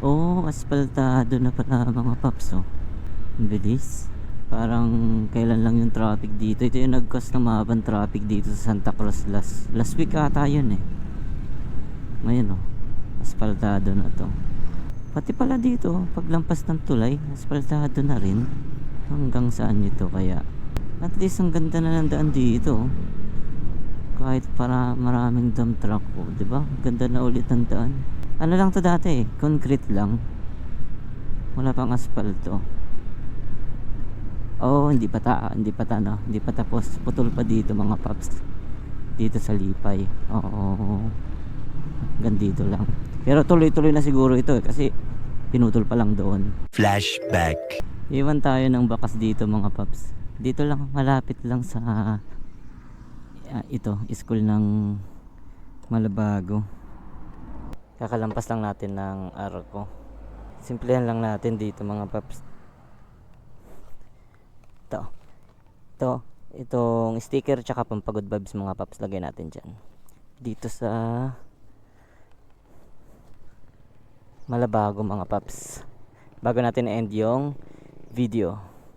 Oh, aspaltado na pala mga paps, oh. Ang bilis. Parang kailan lang yung traffic dito. Ito yung nag-cause ng mahabang traffic dito sa Santa Cruz last week ata yun eh. Ngayon oh, aspaltado na to. Pati pala dito, paglampas ng tulay, aspaltado na rin. Hanggang saan nito kaya? At least ang ganda na ng daan dito, oh. Kahit para maraming dump truck po, oh, 'di ba? Ganda na ulit ng daan. Ano lang to dati eh, concrete lang. Wala pang asfalto. Oh, hindi pa tapos. Putol pa dito mga paps. Dito sa Lipay. Oo. Hanggang dito lang. Pero tuloy-tuloy na siguro ito eh, kasi pinutol pa lang doon. Flashback. Iwan tayo ng bakas dito mga paps. Dito lang, malapit lang sa ito, school ng Malabago. Kakalampas lang natin ng Arco. Simplihan lang natin dito mga paps. Ito, itong sticker tsaka pampagod vibes mga paps, lagay natin dyan. Dito sa Malabago mga paps. Bago natin end yung video.